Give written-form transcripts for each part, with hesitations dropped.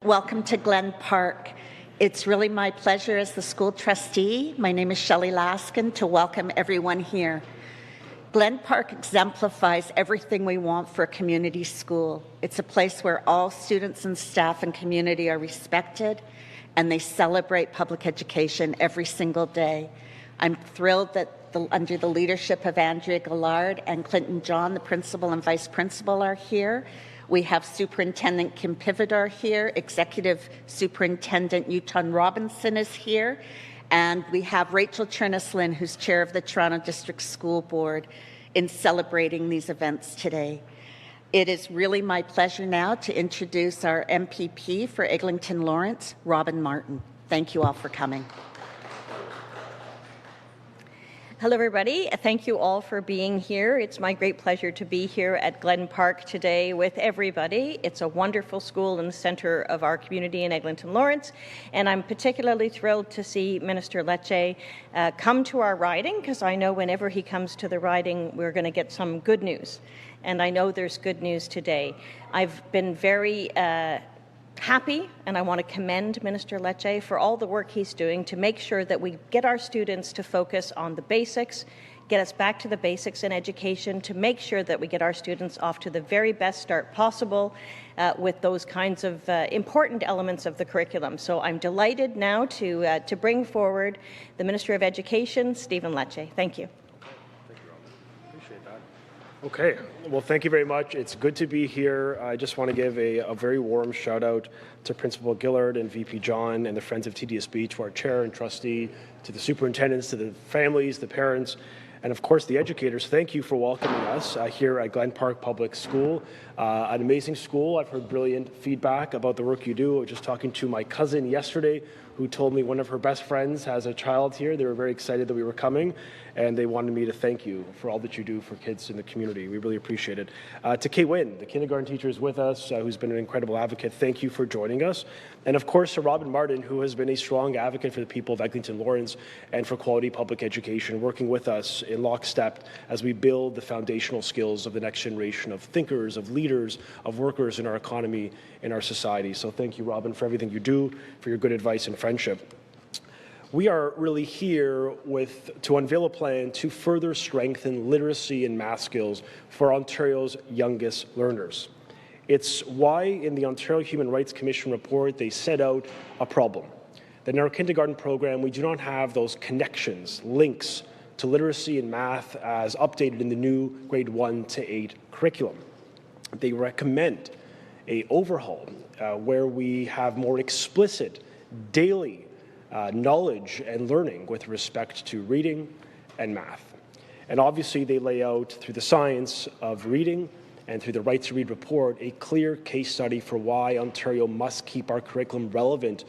Welcome to Glen Park. It's really my pleasure as the school trustee, my name is Shelley Laskin, to welcome everyone here. Glen Park exemplifies everything we want for a community school. It's a place where all students and staff and community are respected, and they celebrate public education every single day. I'm thrilled that under the leadership of Andrea Gillard and Clinton John, the principal and vice principal, are here. We have Superintendent Kim Pividar here, Executive Superintendent Uton Robinson is here, and we have Rachel Chernislin, who's chair of the Toronto District School Board, in celebrating these events today. It is really my pleasure now to introduce our MPP for Eglinton Lawrence, Robin Martin. Thank you all for coming. Hello, everybody. Thank you all for being here. It's my great pleasure to be here at Glen Park today with everybody. It's a wonderful school in the centre of our community in Eglinton Lawrence, and I'm particularly thrilled to see Minister Lecce come to our riding, because I know whenever he comes to the riding, we're going to get some good news, and I know there's good news today. I've been very happy, and I want to commend Minister Lecce for all the work he's doing to make sure that we get our students to focus on the basics, get us back to the basics in education, to make sure that we get our students off to the very best start possible with those kinds of important elements of the curriculum. So I'm delighted now to bring forward the Minister of Education, Stephen Lecce. Thank you. Okay, well, thank you very much. It's good to be here. I just want to give a very warm shout out to Principal Gillard and VP John and the Friends of TDSB, to our chair and trustee, to the superintendents, to the families, the parents, and of course the educators. Thank you for welcoming us here at Glen Park Public School. An amazing school. I've heard brilliant feedback about the work you do. I was just talking to my cousin yesterday, who told me one of her best friends has a child here. They were very excited that we were coming, and they wanted me to thank you for all that you do for kids in the community. We really appreciate it. To Kay Wynn, the kindergarten teacher is with us, who's been an incredible advocate. Thank you for joining us. And of course to Robin Martin, who has been a strong advocate for the people of Eglinton Lawrence and for quality public education, working with us in lockstep as we build the foundational skills of the next generation of thinkers, of leaders, of workers in our economy, in our society. So thank you, Robin, for everything you do, for your good advice and friendship. We are really here to unveil a plan to further strengthen literacy and math skills for Ontario's youngest learners. It's why in the Ontario Human Rights Commission report they set out a problem. That in our kindergarten program we do not have those connections, links to literacy and math as updated in the new grade 1 to 8 curriculum. They recommend an overhaul where we have more explicit daily knowledge and learning with respect to reading and math. And obviously they lay out through the science of reading and through the Right to Read report a clear case study for why Ontario must keep our curriculum relevant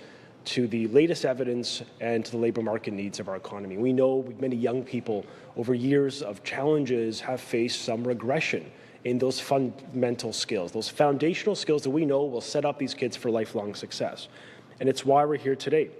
to the latest evidence and to the labour market needs of our economy. We know many young people over years of challenges have faced some regression in those fundamental skills, those foundational skills that we know will set up these kids for lifelong success. And it's why we're here today,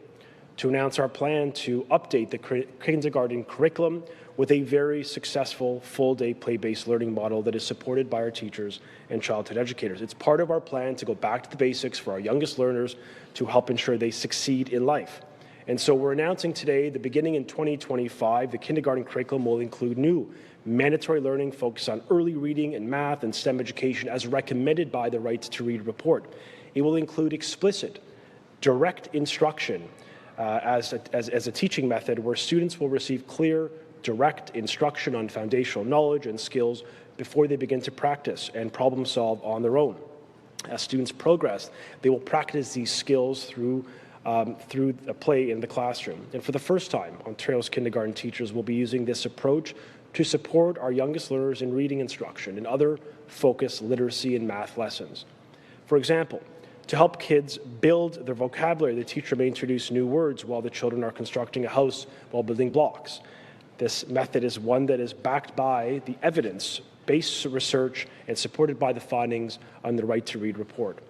to announce our plan to update the kindergarten curriculum with a very successful full-day play-based learning model that is supported by our teachers and childhood educators. It's part of our plan to go back to the basics for our youngest learners to help ensure they succeed in life. And so we're announcing today that beginning in 2025, the kindergarten curriculum will include new mandatory learning focused on early reading and math and STEM education as recommended by the Right to Read report. It will include explicit, direct instruction as a teaching method where students will receive clear, direct instruction on foundational knowledge and skills before they begin to practice and problem solve on their own. As students progress, they will practice these skills through a play in the classroom. And for the first time, Ontario's kindergarten teachers will be using this approach to support our youngest learners in reading instruction and other focused literacy and math lessons. For example, to help kids build their vocabulary, the teacher may introduce new words while the children are constructing a house while building blocks. This method is one that is backed by the evidence-based research and supported by the findings on the Right to Read report.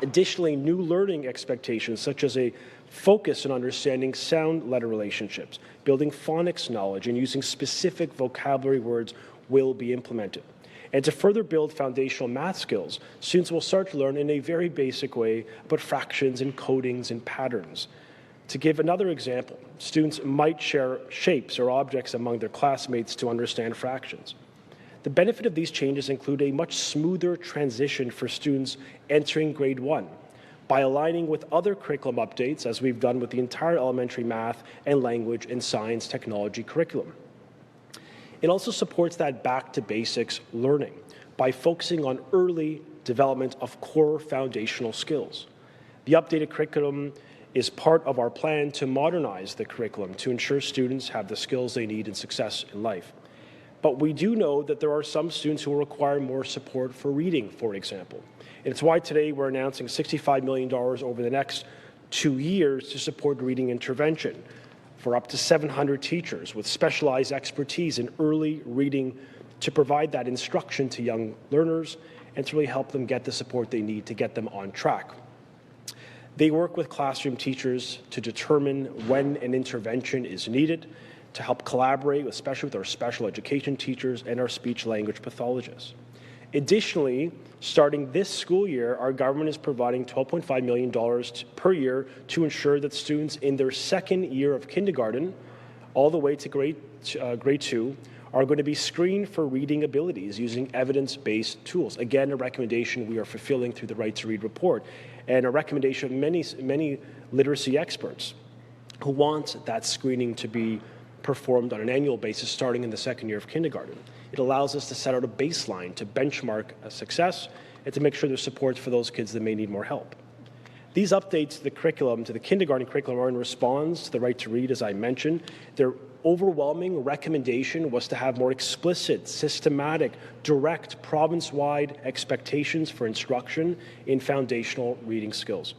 Additionally, new learning expectations such as a focus on understanding sound letter relationships, building phonics knowledge, and using specific vocabulary words will be implemented. And to further build foundational math skills, students will start to learn in a very basic way about fractions and codings and patterns. To give another example, students might share shapes or objects among their classmates to understand fractions. The benefit of these changes include a much smoother transition for students entering grade 1 by aligning with other curriculum updates, as we've done with the entire elementary math and language and science technology curriculum. It also supports that back to basics learning by focusing on early development of core foundational skills. The updated curriculum is part of our plan to modernize the curriculum to ensure students have the skills they need in success in life. But we do know that there are some students who will require more support for reading, for example. And it's why today we're announcing $65 million over the next 2 years to support reading intervention for up to 700 teachers with specialized expertise in early reading to provide that instruction to young learners and to really help them get the support they need to get them on track. They work with classroom teachers to determine when an intervention is needed, to help collaborate, especially with our special education teachers and our speech-language pathologists. Additionally, starting this school year, our government is providing $12.5 million per year to ensure that students in their second year of kindergarten, all the way to grade 2, are going to be screened for reading abilities using evidence-based tools. Again, a recommendation we are fulfilling through the Right to Read report, and a recommendation of many literacy experts who want that screening to be performed on an annual basis starting in the second year of kindergarten. It allows us to set out a baseline to benchmark a success and to make sure there's support for those kids that may need more help. These updates to the curriculum, to the kindergarten curriculum, are in response to the Right to Read, as I mentioned. Their overwhelming recommendation was to have more explicit, systematic, direct, province-wide expectations for instruction in foundational reading skills.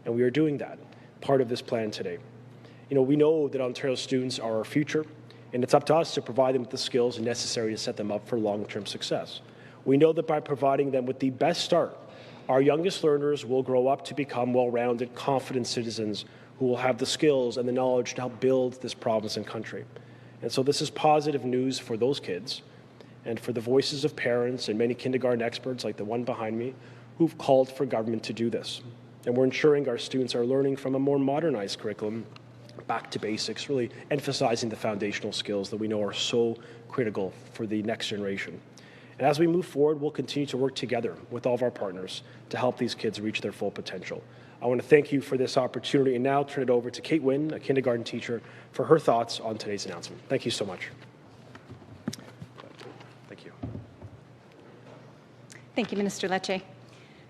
And we are doing that, part of this plan today. We know that Ontario students are our future, and it's up to us to provide them with the skills necessary to set them up for long-term success. We know that by providing them with the best start, our youngest learners will grow up to become well-rounded, confident citizens who will have the skills and the knowledge to help build this province and country. And so this is positive news for those kids and for the voices of parents and many kindergarten experts like the one behind me who've called for government to do this. And we're ensuring our students are learning from a more modernized curriculum back to basics, really emphasizing the foundational skills that we know are so critical for the next generation. And as we move forward, we'll continue to work together with all of our partners to help these kids reach their full potential. I want to thank you for this opportunity and now turn it over to Kate Wynn, a kindergarten teacher, for her thoughts on today's announcement. Thank you so much. Thank you. Thank you, Minister Lecce.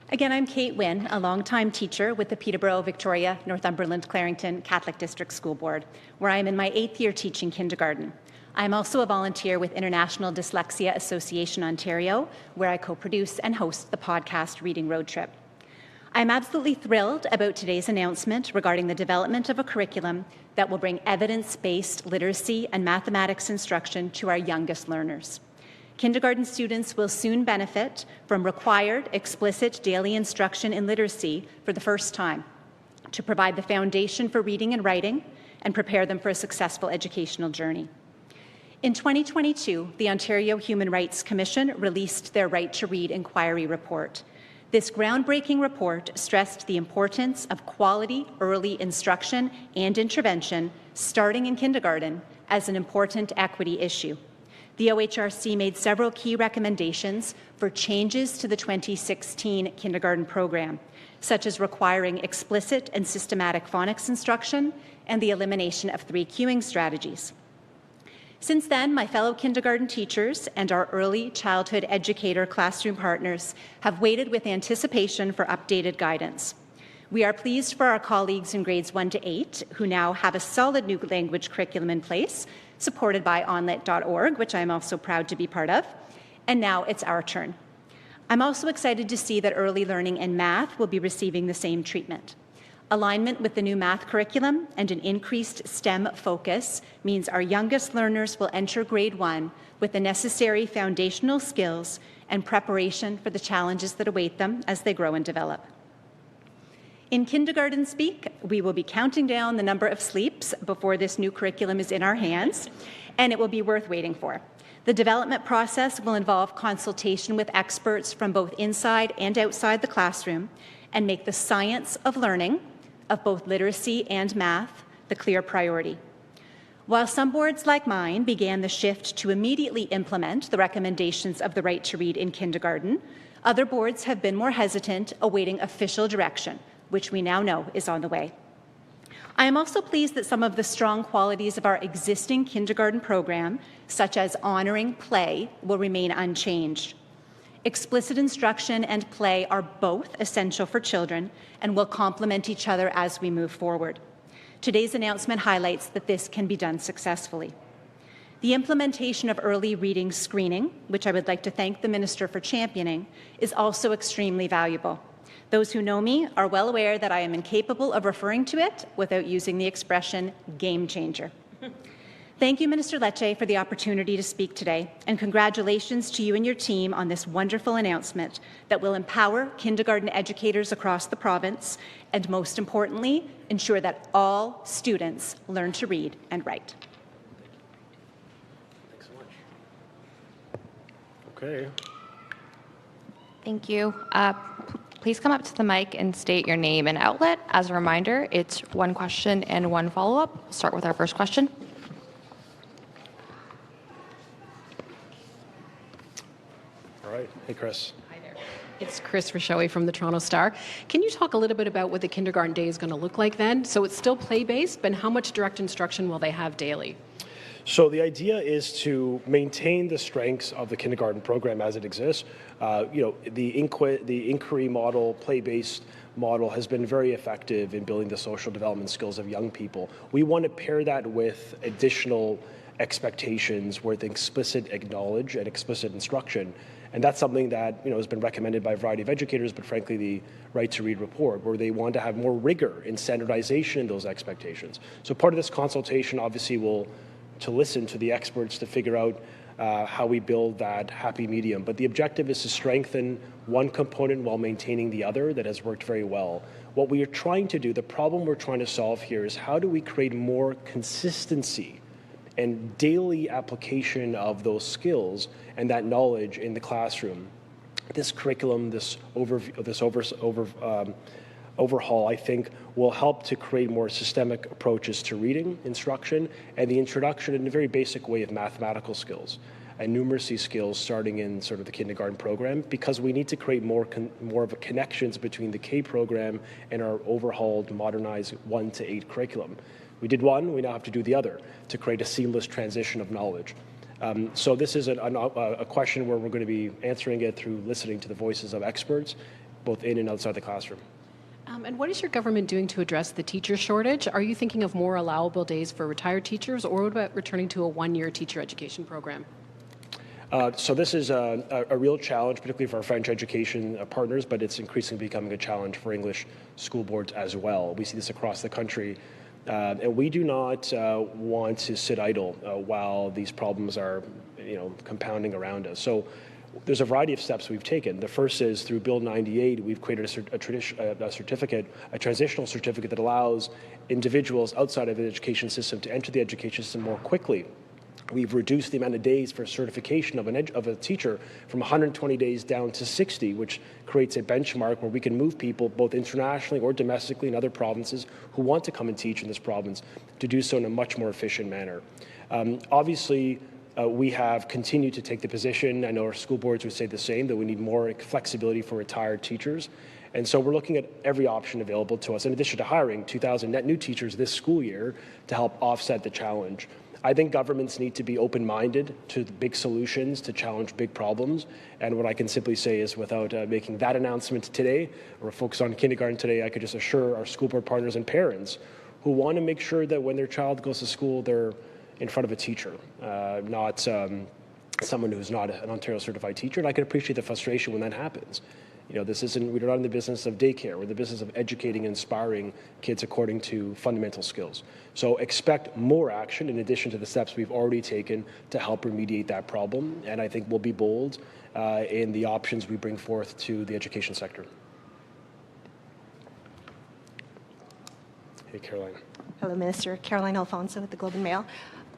Again, I'm Kate Wynn, a longtime teacher with the Peterborough, Victoria, Northumberland, Clarington Catholic District School Board, where I am in my 8th year teaching kindergarten. I'm also a volunteer with International Dyslexia Association Ontario, where I co-produce and host the podcast Reading Road Trip. I'm absolutely thrilled about today's announcement regarding the development of a curriculum that will bring evidence-based literacy and mathematics instruction to our youngest learners. Kindergarten students will soon benefit from required, explicit daily instruction in literacy for the first time to provide the foundation for reading and writing and prepare them for a successful educational journey. In 2022, the Ontario Human Rights Commission released their Right to Read inquiry report. This groundbreaking report stressed the importance of quality early instruction and intervention starting in kindergarten as an important equity issue. The OHRC made several key recommendations for changes to the 2016 kindergarten program, such as requiring explicit and systematic phonics instruction and the elimination of 3 cueing strategies. Since then, my fellow kindergarten teachers and our early childhood educator classroom partners have waited with anticipation for updated guidance. We are pleased for our colleagues in grades 1 to 8, who now have a solid new language curriculum in place, supported by onlit.org, which I'm also proud to be part of. And now it's our turn. I'm also excited to see that early learning and math will be receiving the same treatment. Alignment with the new math curriculum and an increased STEM focus means our youngest learners will enter grade 1 with the necessary foundational skills and preparation for the challenges that await them as they grow and develop. In kindergarten speak, we will be counting down the number of sleeps before this new curriculum is in our hands, and it will be worth waiting for. The development process will involve consultation with experts from both inside and outside the classroom and make the science of learning, of both literacy and math, the clear priority. While some boards like mine began the shift to immediately implement the recommendations of the Right to Read in kindergarten, other boards have been more hesitant, awaiting official direction, which we now know is on the way. I am also pleased that some of the strong qualities of our existing kindergarten program, such as honoring play, will remain unchanged. Explicit instruction and play are both essential for children and will complement each other as we move forward. Today's announcement highlights that this can be done successfully. The implementation of early reading screening, which I would like to thank the Minister for championing, is also extremely valuable. Those who know me are well aware that I am incapable of referring to it without using the expression game changer. Thank you, Minister Lecce, for the opportunity to speak today, and congratulations to you and your team on this wonderful announcement that will empower kindergarten educators across the province and, most importantly, ensure that all students learn to read and write. Thanks so much. Okay. Thank you. Please come up to the mic and state your name and outlet. As a reminder, it's one question and one follow-up. We'll start with our first question. All right. Hey, Chris. Hi there. It's Chris Rishowie from the Toronto Star. Can you talk a little bit about what the kindergarten day is going to look like then? So it's still play-based, but how much direct instruction will they have daily? So the idea is to maintain the strengths of the kindergarten program as it exists. The inquiry model, play-based model has been very effective in building the social development skills of young people. We want to pair that with additional expectations with explicit acknowledge and explicit instruction. And that's something that has been recommended by a variety of educators, but frankly the Right to Read report, where they want to have more rigor and standardization in those expectations. So part of this consultation obviously will to listen to the experts to figure out how we build that happy medium. But the objective is to strengthen one component while maintaining the other that has worked very well. What we are trying to do, the problem we're trying to solve here is how do we create more consistency and daily application of those skills and that knowledge in the classroom. This curriculum, this overhaul, I think, will help to create more systemic approaches to reading instruction and the introduction in a very basic way of mathematical skills and numeracy skills starting in sort of the kindergarten program, because we need to create more of a connections between the K program and our overhauled, modernized 1 to 8 curriculum. We did one, we now have to do the other to create a seamless transition of knowledge. So this is a question where we're going to be answering it through listening to the voices of experts, both in and outside the classroom. And what is your government doing to address the teacher shortage? Are you thinking of more allowable days for retired teachers, or what about returning to a one-year teacher education program? So this is a real challenge, particularly for our French education partners, but it's increasingly becoming a challenge for English school boards as well. We see this across the country. And we do not want to sit idle while these problems are, compounding around us. So there's a variety of steps we've taken. The first is through Bill 98, we've created a transitional certificate that allows individuals outside of the education system to enter the education system more quickly. We've reduced the amount of days for certification of a teacher from 120 days down to 60, which creates a benchmark where we can move people both internationally or domestically in other provinces who want to come and teach in this province to do so in a much more efficient manner. Obviously, we have continued to take the position, I know our school boards would say the same, that we need more flexibility for retired teachers. And so we're looking at every option available to us, in addition to hiring 2,000 net new teachers this school year to help offset the challenge. I think governments need to be open-minded to the big solutions to challenge big problems. And what I can simply say is, without making that announcement today or focus on kindergarten today, I could just assure our school board partners and parents who want to make sure that when their child goes to school, they're in front of a teacher, not someone who's not an Ontario certified teacher. And I can appreciate the frustration when that happens. We're not in the business of daycare. We're in the business of educating and inspiring kids according to fundamental skills. So expect more action in addition to the steps we've already taken to help remediate that problem. And I think we'll be bold in the options we bring forth to the education sector. Hey, Caroline. Hello, Minister. Caroline Alfonso with the Globe and Mail.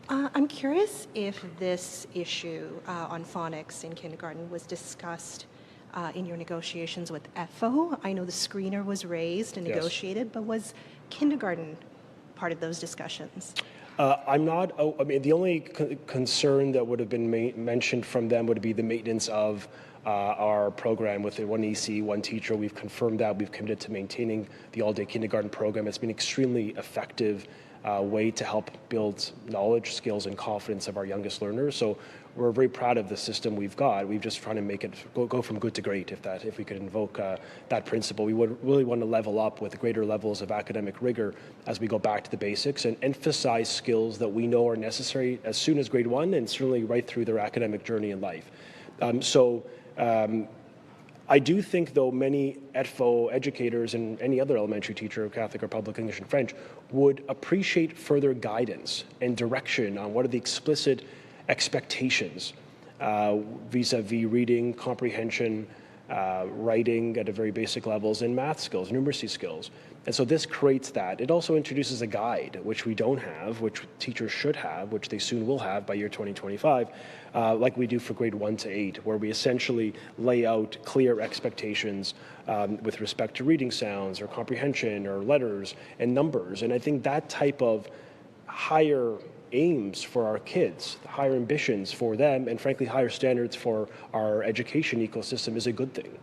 I'm curious if this issue on phonics in kindergarten was discussed in your negotiations with EFO. I know the screener was raised and negotiated, but was kindergarten part of those discussions? I'm not, I mean, the only concern that would have been mentioned from them would be the maintenance of our program with the one EC, one teacher. We've confirmed that. We've committed to maintaining the all-day kindergarten program. It's been extremely effective way to help build knowledge, skills, and confidence of our youngest learners. So we're very proud of the system we've got. We've just trying to make it go from good to great, if we could invoke that principle. We would really want to level up with greater levels of academic rigor as we go back to the basics and emphasize skills that we know are necessary as soon as grade 1 and certainly right through their academic journey in life. I do think, though, many ETFO educators and any other elementary teacher, Catholic or public English and French, would appreciate further guidance and direction on what are the explicit expectations vis-a-vis reading, comprehension, writing at a very basic levels, and math skills, numeracy skills. And so this creates that. It also introduces a guide, which we don't have, which teachers should have, which they soon will have by year 2025, like we do for grade 1 to 8, where we essentially lay out clear expectations with respect to reading sounds or comprehension or letters and numbers. And I think that type of higher aims for our kids, higher ambitions for them, and frankly, higher standards for our education ecosystem is a good thing.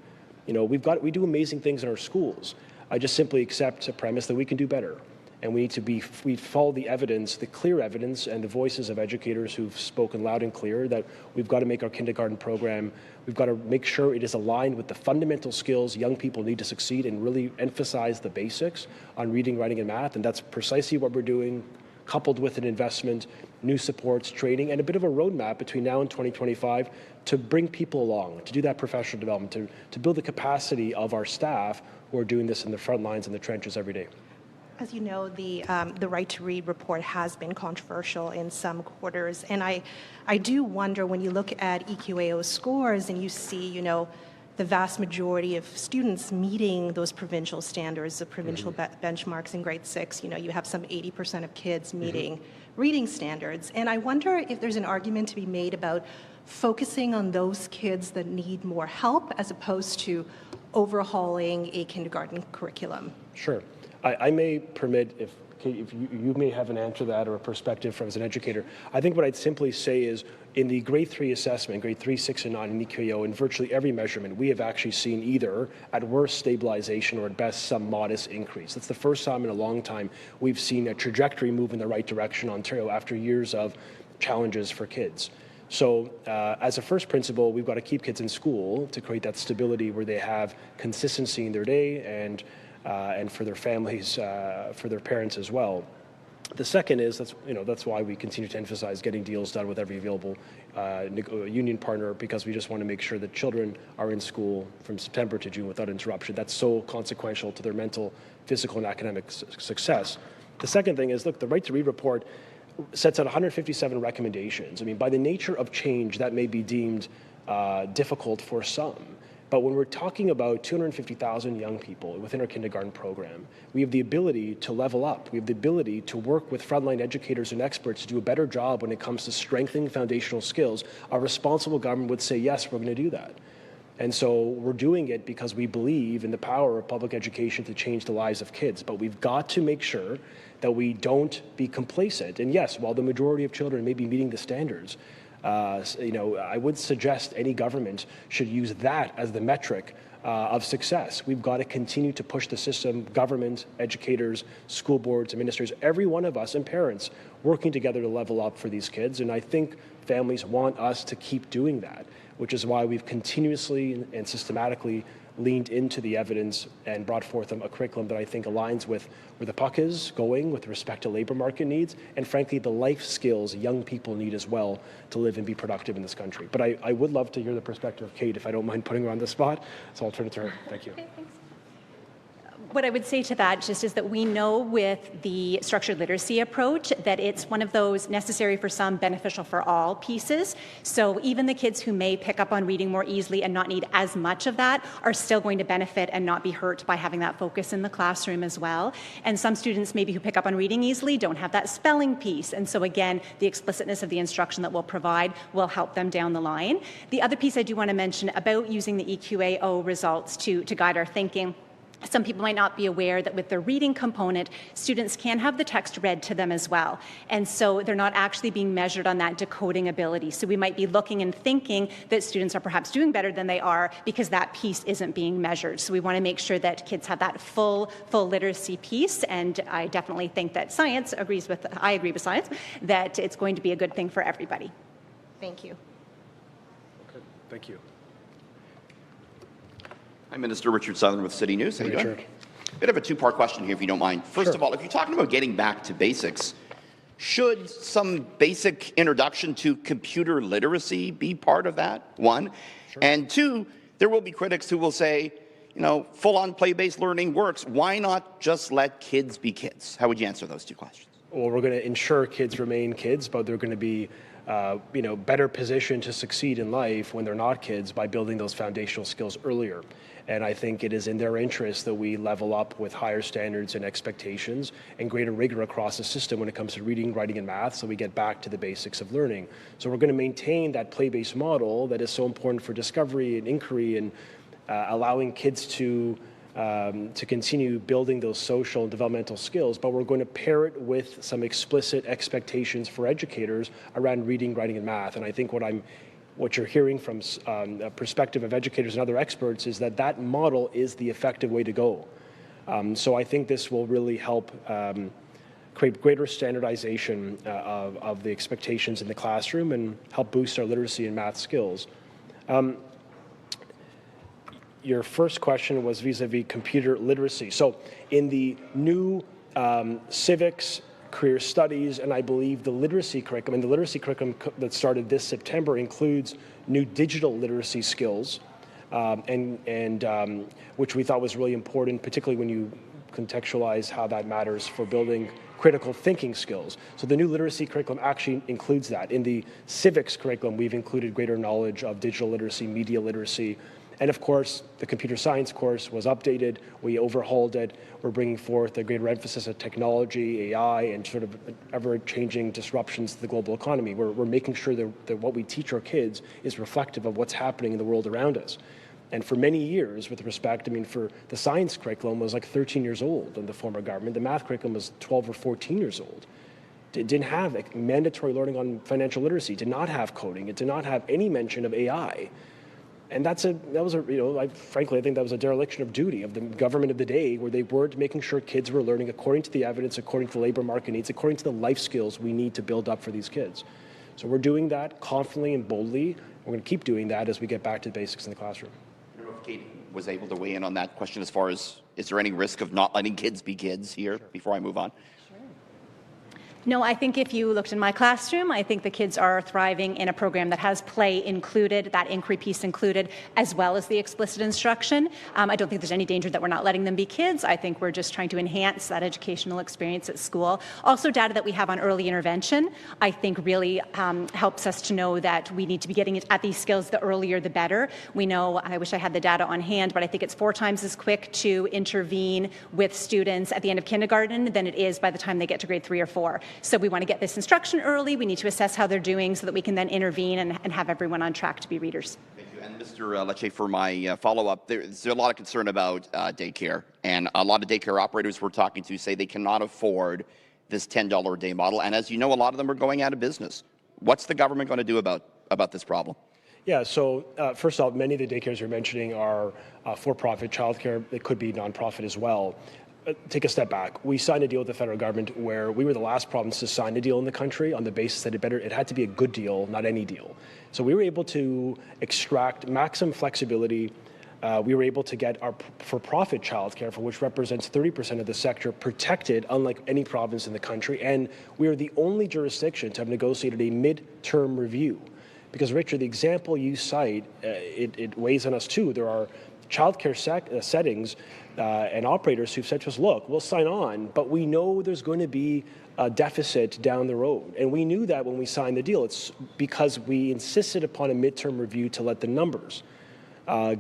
You know, we do amazing things in our schools. I just simply accept a premise that we can do better. And we need to we follow the evidence, the clear evidence, and the voices of educators who've spoken loud and clear that we've got to make our kindergarten program, we've got to make sure it is aligned with the fundamental skills young people need to succeed and really emphasize the basics on reading, writing, and math. And that's precisely what we're doing, coupled with an investment, new supports, training, and a bit of a roadmap between now and 2025 to bring people along, to do that professional development, to build the capacity of our staff who are doing this in the front lines and the trenches every day. As you know, the Right to Read report has been controversial in some quarters, and I do wonder when you look at EQAO scores and you see, you know, the vast majority of students meeting those provincial standards, the provincial benchmarks in grade 6, you know, you have some 80% of kids meeting reading standards, and I wonder if there's an argument to be made about focusing on those kids that need more help as opposed to overhauling a kindergarten curriculum. Sure. I may permit, if you may have an answer to that or a perspective from as an educator. I think what I'd simply say is in the grade 3 assessment, grade 3, 6, and 9 in EQAO, in virtually every measurement, we have actually seen either at worst stabilization or at best some modest increase. That's the first time in a long time we've seen a trajectory move in the right direction in Ontario after years of challenges for kids. So as a first principle, we've got to keep kids in school to create that stability where they have consistency in their day and for their families, for their parents as well. The second is that's why we continue to emphasize getting deals done with every available union partner, because we just want to make sure that children are in school from September to June without interruption. That's so consequential to their mental, physical, and academic success. The second thing is, look, the Right to Read report sets out 157 recommendations. I mean, by the nature of change, that may be deemed difficult for some. But when we're talking about 250,000 young people within our kindergarten program, we have the ability to level up. We have the ability to work with frontline educators and experts to do a better job when it comes to strengthening foundational skills. A responsible government would say, yes, we're going to do that. And so we're doing it because we believe in the power of public education to change the lives of kids. But we've got to make sure that we don't be complacent. And yes, while the majority of children may be meeting the standards, I would suggest any government should use that as the metric of success. We've got to continue to push the system, government, educators, school boards, administrators, every one of us and parents working together to level up for these kids. And I think families want us to keep doing that, which is why we've continuously and systematically leaned into the evidence and brought forth a curriculum that I think aligns with where the puck is going with respect to labor market needs and, frankly, the life skills young people need as well to live and be productive in this country. But I would love to hear the perspective of Kate, if I don't mind putting her on the spot, so I'll turn it to her. Thank you. Okay, thanks. What I would say to that just is that we know with the structured literacy approach that it's one of those necessary for some, beneficial for all pieces. So even the kids who may pick up on reading more easily and not need as much of that are still going to benefit and not be hurt by having that focus in the classroom as well. And some students maybe who pick up on reading easily don't have that spelling piece. And so again, the explicitness of the instruction that we'll provide will help them down the line. The other piece I do want to mention about using the EQAO results to guide our thinking. Some people might not be aware that with the reading component, students can have the text read to them as well. And so they're not actually being measured on that decoding ability. So we might be looking and thinking that students are perhaps doing better than they are because that piece isn't being measured. So we want to make sure that kids have that full literacy piece. And I definitely think that I agree with science, that it's going to be a good thing for everybody. Thank you. Okay, thank you. I'm Minister Richard Southern with City News. How you doing? Richard. Bit of a two-part question here, if you don't mind. First Sure. of all, if you're talking about getting back to basics, should some basic introduction to computer literacy be part of that, one? Sure. And two, there will be critics who will say, you know, full-on play-based learning works. Why not just let kids be kids? How would you answer those two questions? Well, we're going to ensure kids remain kids, but they're going to be better positioned to succeed in life when they're not kids by building those foundational skills earlier. And I think it is in their interest that we level up with higher standards and expectations and greater rigor across the system when it comes to reading, writing, and math, so we get back to the basics of learning. So we're going to maintain that play-based model that is so important for discovery and inquiry and allowing kids to continue building those social and developmental skills, but we're going to pair it with some explicit expectations for educators around reading, writing, and math. And I think what you're hearing from a perspective of educators and other experts is that model is the effective way to go. So I think this will really help create greater standardization of the expectations in the classroom and help boost our literacy and math skills. Your first question was vis-a-vis computer literacy. So in the new civics, career studies, and I believe the literacy curriculum, and the literacy curriculum that started this September includes new digital literacy skills, which we thought was really important, particularly when you contextualize how that matters for building critical thinking skills. So the new literacy curriculum actually includes that. In the civics curriculum, we've included greater knowledge of digital literacy, media literacy, and of course, the computer science course was updated. We overhauled it. We're bringing forth a greater emphasis on technology, AI, and sort of ever-changing disruptions to the global economy. We're making sure that what we teach our kids is reflective of what's happening in the world around us. And for many years, with respect, for the science curriculum was like 13 years old in the former government. The math curriculum was 12 or 14 years old. It didn't have mandatory learning on financial literacy, did not have coding, it did not have any mention of AI. And frankly, I think that was a dereliction of duty of the government of the day, where they weren't making sure kids were learning according to the evidence, according to the labor market needs, according to the life skills we need to build up for these kids. So we're doing that confidently and boldly. We're going to keep doing that as we get back to the basics in the classroom. I don't know if Kate was able to weigh in on that question as far as, is there any risk of not letting kids be kids here before I move on? No, I think if you looked in my classroom, I think the kids are thriving in a program that has play included, that inquiry piece included, as well as the explicit instruction. I don't think there's any danger that we're not letting them be kids. I think we're just trying to enhance that educational experience at school. Also, data that we have on early intervention, I think really helps us to know that we need to be getting at these skills the earlier the better. We know, I wish I had the data on hand, but I think it's 4 times as quick to intervene with students at the end of kindergarten than it is by the time they get to grade 3 or 4. So we want to get this instruction early. We need to assess how they're doing so that we can then intervene and have everyone on track to be readers. Thank you. And Mr. Lecce, for my follow-up, there's a lot of concern about daycare. And a lot of daycare operators we're talking to say they cannot afford this $10 a day model. And as you know, a lot of them are going out of business. What's the government going to do about this problem? Yeah, so first off, many of the daycares you're mentioning are for-profit childcare. It could be nonprofit as well. Take a step back. We signed a deal with the federal government where we were the last province to sign a deal in the country on the basis that it had to be a good deal, not any deal. So we were able to extract maximum flexibility. We were able to get our for-profit childcare, for which represents 30% of the sector, protected, unlike any province in the country. And we are the only jurisdiction to have negotiated a mid-term review. Because, Richard, the example you cite, it weighs on us too. There are childcare settings and operators who've said to us, look, we'll sign on, but we know there's going to be a deficit down the road. And we knew that when we signed the deal. It's because we insisted upon a midterm review to let the numbers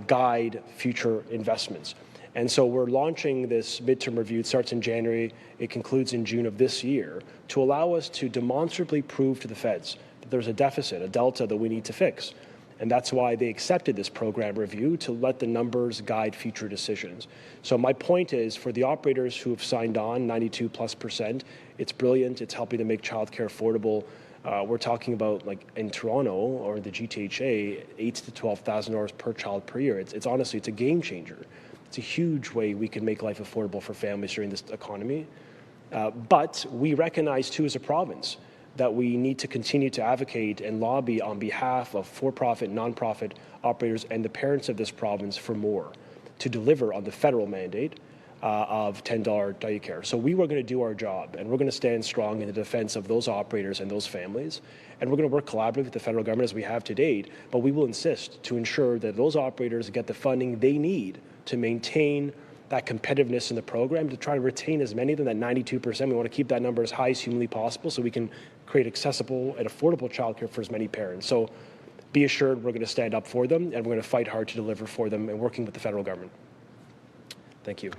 guide future investments. And so we're launching this midterm review. It starts in January. It concludes in June of this year to allow us to demonstrably prove to the feds that there's a deficit, a delta that we need to fix. And that's why they accepted this program review, to let the numbers guide future decisions. So my point is, for the operators who have signed on, 92+%, it's brilliant. It's helping to make childcare affordable. We're talking about, like in Toronto or the GTHA, $8,000 to $12,000 per child per year. It's honestly, it's a game changer. It's a huge way we can make life affordable for families during this economy. But we recognize too, as a province, that we need to continue to advocate and lobby on behalf of for-profit, nonprofit operators and the parents of this province for more, to deliver on the federal mandate of $10 daycare. So we were going to do our job, and we're going to stand strong in the defense of those operators and those families, and we're going to work collaboratively with the federal government as we have to date, but we will insist to ensure that those operators get the funding they need to maintain that competitiveness in the program, to try to retain as many of them, that 92%. We want to keep that number as high as humanly possible so we can create accessible and affordable childcare for as many parents. So be assured we're going to stand up for them, and we're going to fight hard to deliver for them, and working with the federal government. Thank you.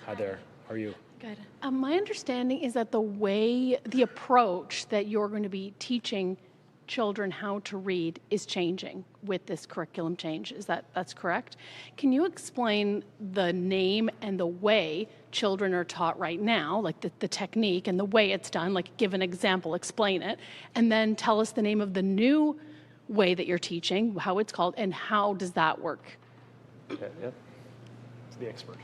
Hi there. How are you? Good. My understanding is that the approach that you're going to be teaching children how to read is changing with this curriculum change. That's correct? Can you explain the name and the way children are taught right now, like the technique and the way it's done, like give an example, explain it, and then tell us the name of the new way that you're teaching, how it's called, and how does that work? Yeah. It's the expert.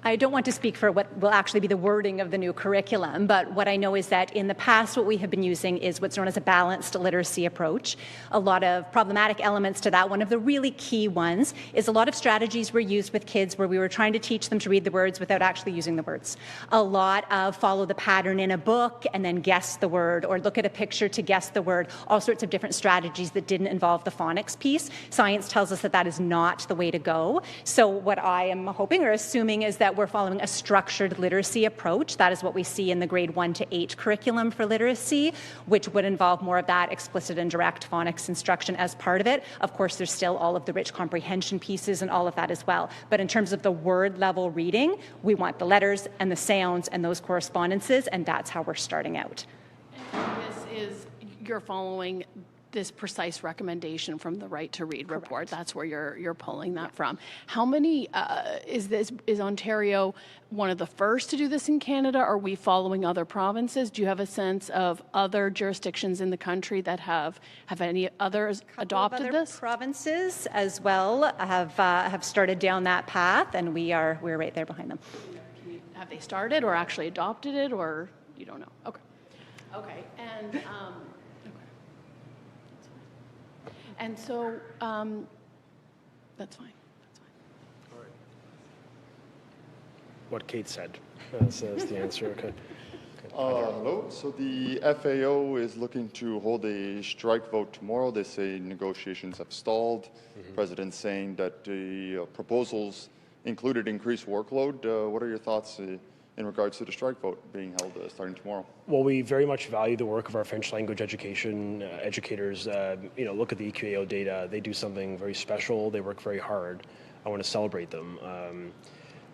I don't want to speak for what will actually be the wording of the new curriculum, but what I know is that in the past what we have been using is what's known as a balanced literacy approach. A lot of problematic elements to that. One of the really key ones is a lot of strategies were used with kids where we were trying to teach them to read the words without actually using the words. A lot of follow the pattern in a book and then guess the word, or look at a picture to guess the word, all sorts of different strategies that didn't involve the phonics piece. Science tells us that that is not the way to go. So what I am hoping or assuming is that we're following a structured literacy approach. That is what we see in the grade 1 to 8 curriculum for literacy, which would involve more of that explicit and direct phonics instruction as part of it. Of course, there's still all of the rich comprehension pieces and all of that as well. But in terms of the word level reading, we want the letters and the sounds and those correspondences, and that's how we're starting out. And you're following this precise recommendation from the Right to Read report. That's where you're pulling that from. How many is Ontario one of the first to do this in Canada? Are we following other provinces? Do you have a sense of other jurisdictions in the country that have any others adopted other this? Provinces as well have started down that path, and we're right there behind them. Have they started or actually adopted it, or you don't know? Okay, and. And so, that's fine. All right. What Kate said. That's the answer. Okay. Hello. So the FAO is looking to hold a strike vote tomorrow. They say negotiations have stalled. Mm-hmm. President saying that the proposals included increased workload. What are your thoughts in regards to the strike vote being held starting tomorrow? Well, we very much value the work of our French language education educators. Look at the EQAO data. They do something very special. They work very hard. I want to celebrate them.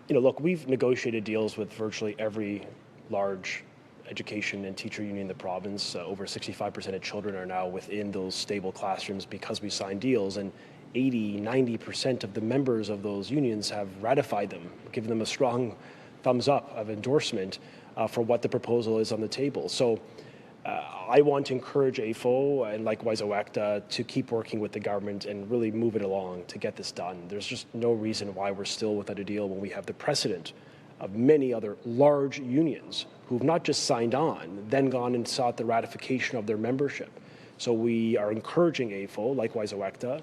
Look, we've negotiated deals with virtually every large education and teacher union in the province. Over 65% of children are now within those stable classrooms because we signed deals, and 80-90% of the members of those unions have ratified them, given them a strong thumbs up of endorsement for what the proposal is on the table. So I want to encourage AFO and likewise OECTA to keep working with the government and really move it along to get this done. There's just no reason why we're still without a deal when we have the precedent of many other large unions who've not just signed on, then gone and sought the ratification of their membership. So we are encouraging AFO, likewise OECTA,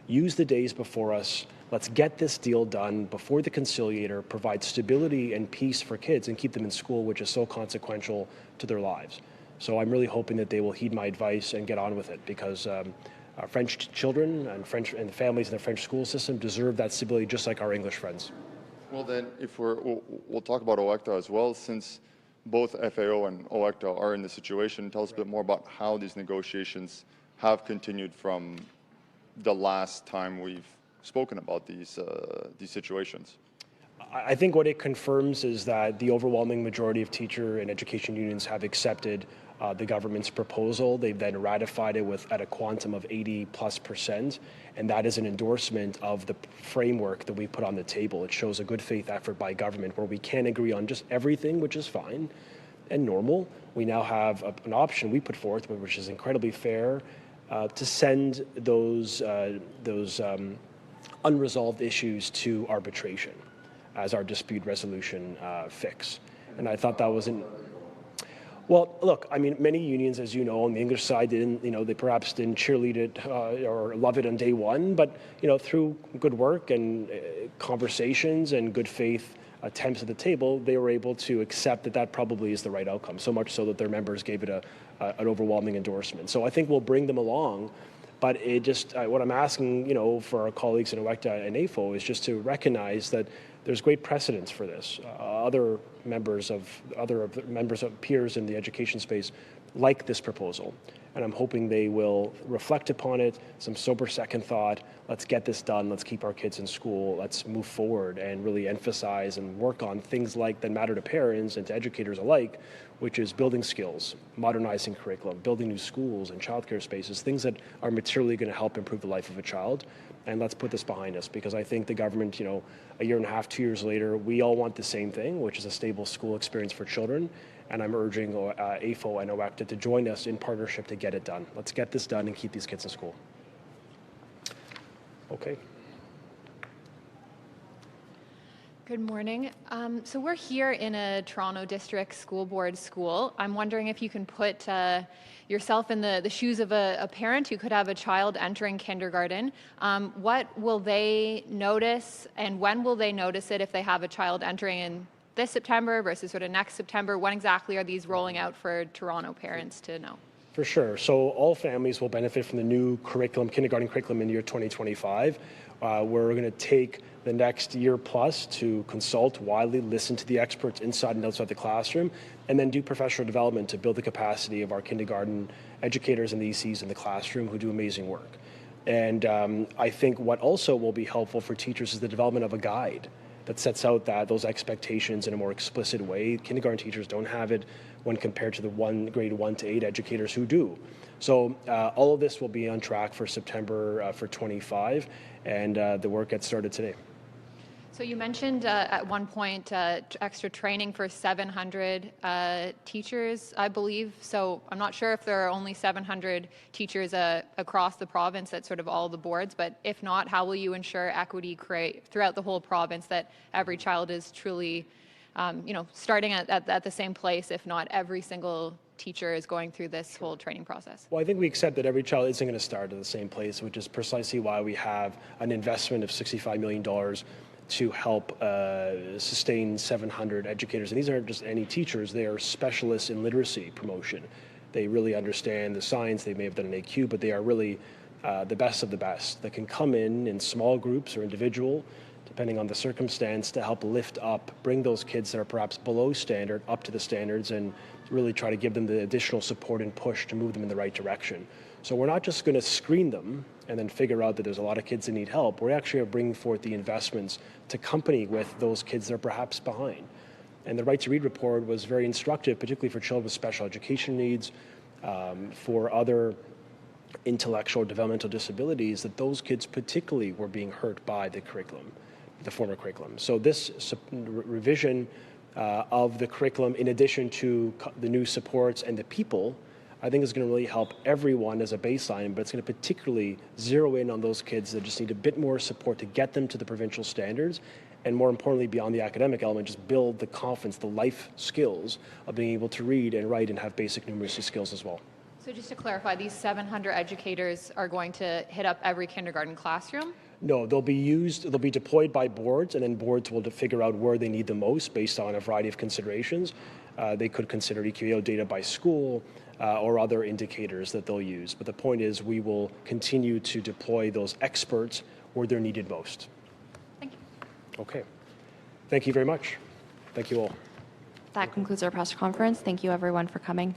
use the days before us. Let's get this deal done before the conciliator provides stability and peace for kids and keep them in school, which is so consequential to their lives. So I'm really hoping that they will heed my advice and get on with it, because French children and the families in the French school system deserve that stability just like our English friends. Well, then, if we'll talk about OECTA as well, since both FAO and OECTA are in the situation. Tell us a bit more about how these negotiations have continued from the last time we've spoken about these situations. I think what it confirms is that the overwhelming majority of teacher and education unions have accepted the government's proposal. They've then ratified it at a quantum of 80+%, and that is an endorsement of the framework that we put on the table. It shows a good faith effort by government where we can't agree on just everything, which is fine and normal. We now have an option we put forth, which is incredibly fair, to send those unresolved issues to arbitration as our dispute resolution fix. And I thought that was well, look, I mean, many unions, as you know, on the English side, they perhaps didn't cheerlead it or love it on day one, but, through good work and conversations and good faith attempts at the table, they were able to accept that probably is the right outcome, so much so that their members gave it an overwhelming endorsement. So I think we'll bring them along, but it just, what I'm asking, for our colleagues in OECTA and AFO is just to recognize that there's great precedence for this. Other members of peers in the education space like this proposal, and I'm hoping they will reflect upon it, some sober second thought. Let's get this done. Let's keep our kids in school. Let's move forward and really emphasize and work on things that matter to parents and to educators alike, which is building skills, modernizing curriculum, building new schools and childcare spaces, things that are materially going to help improve the life of a child. And let's put this behind us, because I think the government, a year and a half, 2 years later, we all want the same thing, which is a stable school experience for children. And I'm urging AFO and OECTA to join us in partnership to get it done. Let's get this done and keep these kids in school. Okay. Good morning. So we're here in a Toronto District School Board school. I'm wondering if you can put yourself in the shoes of a parent who could have a child entering kindergarten. What will they notice, and when will they notice it if they have a child entering in this September versus sort of next September? When exactly are these rolling out for Toronto parents to know? For sure. So all families will benefit from the new kindergarten curriculum in year 2025. We're going to take the next year plus to consult widely, listen to the experts inside and outside the classroom, and then do professional development to build the capacity of our kindergarten educators and the ECs in the classroom who do amazing work. And I think what also will be helpful for teachers is the development of a guide that sets out those expectations in a more explicit way. Kindergarten teachers don't have it when compared to the grade 1 to 8 educators who do. So all of this will be on track for September for 25, and the work gets started today. So you mentioned at one point extra training for 700 teachers, I believe. So I'm not sure if there are only 700 teachers across the province at sort of all the boards, but if not, how will you ensure equity throughout the whole province, that every child is truly, starting at the same place, if not every single teacher is going through this whole training process? Well, I think we accept that every child isn't going to start at the same place, which is precisely why we have an investment of $65 million to help sustain 700 educators. And these aren't just any teachers, they are specialists in literacy promotion. They really understand the science, they may have done an AQ, but they are really the best of the best that can come in small groups or individual, depending on the circumstance, to help lift up, bring those kids that are perhaps below standard up to the standards, and really try to give them the additional support and push to move them in the right direction. So we're not just going to screen them and then figure out that there's a lot of kids that need help. We're actually bringing forth the investments to accompany with those kids that are perhaps behind. And the Right to Read report was very instructive, particularly for children with special education needs, for other intellectual or developmental disabilities, that those kids particularly were being hurt by the curriculum, the former curriculum. So this revision of the curriculum, in addition to the new supports and the people, I think is going to really help everyone as a baseline, but it's going to particularly zero in on those kids that just need a bit more support to get them to the provincial standards, and more importantly, beyond the academic element, just build the confidence, the life skills of being able to read and write and have basic numeracy skills as well. So just to clarify, these 700 educators are going to hit up every kindergarten classroom? No, they'll be deployed by boards, and then boards will figure out where they need the most based on a variety of considerations. They could consider EQAO data by school or other indicators that they'll use. But the point is we will continue to deploy those experts where they're needed most. Thank you. Okay. Thank you very much. Thank you all. That concludes our press conference. Thank you, everyone, for coming.